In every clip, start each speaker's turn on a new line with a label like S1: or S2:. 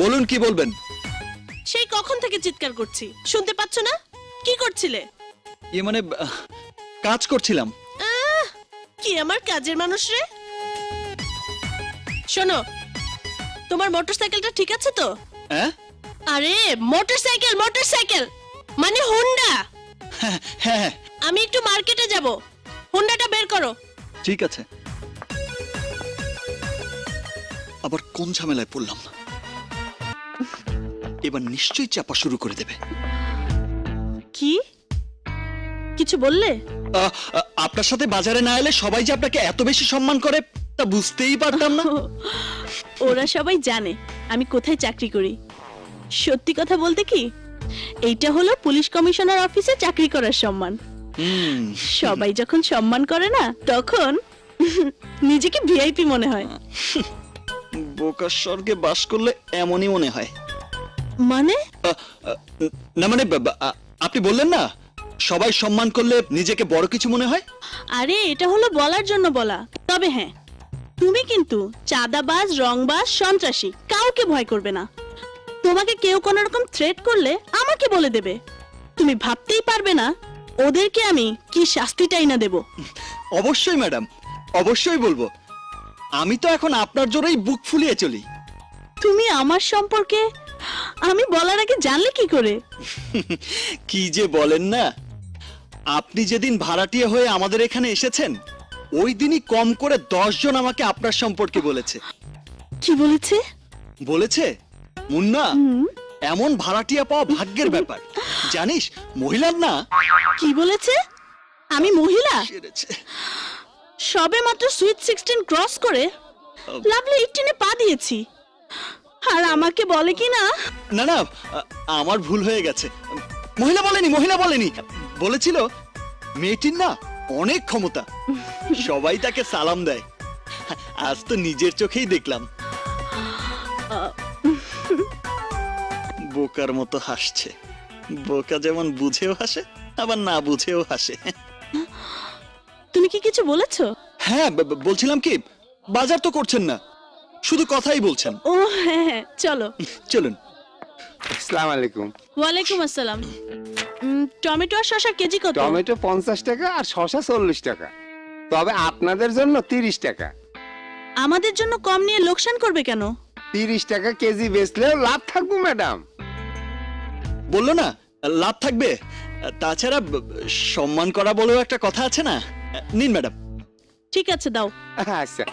S1: বলুন কি বলবেন?
S2: সেই কখন থেকে চিৎকার করছি, শুনতে পাচ্ছ না? কি করছিলে?
S1: মানে কাজ করছিলাম।
S2: কি আমার কাজের মানুষ রে? শোনো, তোমার মোটরসাইকেলটা ঠিক আছে তো?
S1: হ্যাঁ
S2: আরে মোটরসাইকেল মানে হোন্ডা।
S1: হ্যাঁ হ্যাঁ,
S2: আমি একটু মার্কেটে যাব, হোন্ডাটা বের করো।
S1: ঠিক আছে। আবার কোন ঝামেলায় পড়লাম? এবার নিশ্চয়ই চাপা শুরু করে দেবে।
S2: কি কিছু বললে?
S1: আপনার সাথে বাজারে না এলে সবাই যে আপনাকে এত বেশি সম্মান করে তা বুঝতেই পারতাম না।
S2: ওরা সবাই জানে আমি কোথায় চাকরি করি। সত্যি কথা বলতে কি, এইটা হলো পুলিশ কমিশনার অফিসে চাকরি করার সম্মান। সবাই যখন সম্মান করে না, তখন নিজেকে ভিআইপি মনে হয়।
S1: বোকার স্বর্গে বাস করলে এমনই মনে হয়।
S2: মানে
S1: না মানে আপনি বললেন না সবাই সম্মান করলে নিজেকে বড় কিছু মনে হয়।
S2: আরে এটা হলো বলার জন্য বলা। তবে হ্যাঁ, তুমি কিন্তু চাঁদাবাজ, রংবাজ, সন্ত্রাসী কাউকে ভয় করবে না। তোমাকে কেউ কোনো রকম থ্রেট করলে আমাকে বলে দেবে। তুমি ভাবতেই পারবে না ওদেরকে আমি কি শাস্তিটাই না দেব।
S1: অবশ্যই ম্যাডাম, অবশ্যই বলবো। আমি তো এখন আপনার জোরেই বুক ফুলিয়ে চলি।
S2: তুমি আমার সম্পর্কে আমি বলার আগে জানলে কি করে?
S1: কি যে বলেন না, আপনি যেদিন ভাড়াটিয়া হয়ে আমাদের এখানে এসেছেন ওই দিনই কম করে 10 জন আমাকে আপনার সম্পর্কে বলেছে।
S2: কি বলেছে?
S1: বলেছে মুন্না, এমন ভাড়াটিয়া পাওয়া ভাগ্যের ব্যাপার। জানিস মহিলার না।
S2: কি বলেছে? আমি মহিলা?
S1: সেরেছে।
S2: সবে মাত্র সুইট 16 ক্রস করে লাভলি 18 এ পা দিয়েছি, আর আমাকে বলে কি না।
S1: না না, আমার ভুল হয়ে গেছে। মহিলা বলেনি, বলেছিল মেয়েটির না অনেক ক্ষমতা, সবাই তাকে সালাম দেয়। আজ তো নিজের চোখেই দেখলাম। বোকার মতো হাসছে। বোকা যেমন বুঝেও হাসে, আবার না বুঝেও হাসে।
S2: তুমি কি কিছু বলেছো?
S1: হ্যাঁ, বলছিলাম কি, বাজার তো করছেন না, শুধু কথাই বলছেন।
S2: ও হ্যাঁ হ্যাঁ, চলো।
S1: চলুন।
S3: আসসালামু আলাইকুম।
S2: ওয়ালাইকুম আসসালাম। টমেটো আর শসা কেজি কত?
S3: টমেটো 50 টাকা আর শসা 40 টাকা। তবে আপনাদের জন্য 30 টাকা।
S2: আমাদের জন্য কম নিয়ে লোকসান করবে কেন?
S3: 30 টাকা কেজি বেচলেও লাভ থাকবে ম্যাডাম।
S1: বললো না লাভ থাকবে। তাছাড়া সম্মান করা বলেও একটা কথা আছে না। নিন ম্যাডাম।
S2: ঠিক আছে, দাও।
S3: আচ্ছা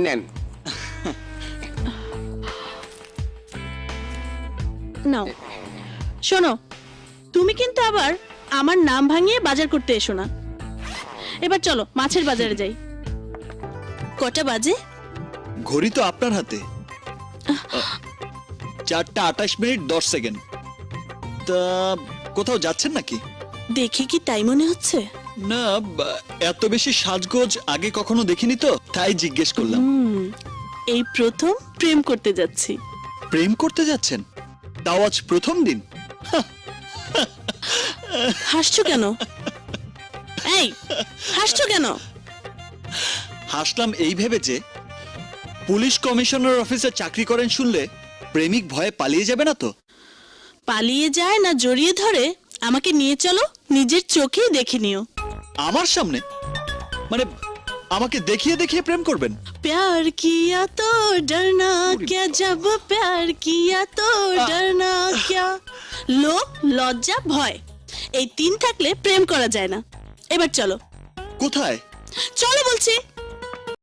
S3: নেন।
S2: নাও। শোনো, তুমি কিন্তু আবার আমার নাম ভাঙিয়ে বাজার করতে এসো না। এবার চলো মাছের বাজারে যাই। কটা বাজে?
S1: ঘড়ি তো আপনার হাতে। 4টা 28 মিনিট 10 সেকেন্ড। তা কোথাও যাচ্ছেন নাকি?
S2: দেখি কি তাই মনে হচ্ছে?
S1: না, এত বেশি সাজগোজ আগে কখনো দেখিনি তো, তাই জিজ্ঞেস করলাম।
S2: এই প্রথম প্রেম করতে যাচ্ছি।
S1: প্রেম করতে যাচ্ছেন? তাও আজ প্রথম দিন?
S2: হাসছো কেন? এই হাসছো কেন?
S1: হাসলাম এই ভেবে যে পুলিশ কমিশনার অফিসে চাকরি করেন শুনলে প্রেমিক ভয়ে পালিয়ে যাবে না তো।
S2: পালিয়ে যায় না জড়িয়ে ধরে আমাকে নিয়ে চলো, নিজের চোখেই দেখে নিও।
S1: আমার সামনে? মানে আমাকে দেখিয়ে দেখিয়ে প্রেম করবেন?
S2: प्यार किया तो डरना क्या, जब प्यार किया तो डरना क्या। লোভ, লজ্জা, ভয়, এই 3 থাকলে প্রেম করা যায় না। এবার চলো।
S1: কোথায়?
S2: চলো বলছি।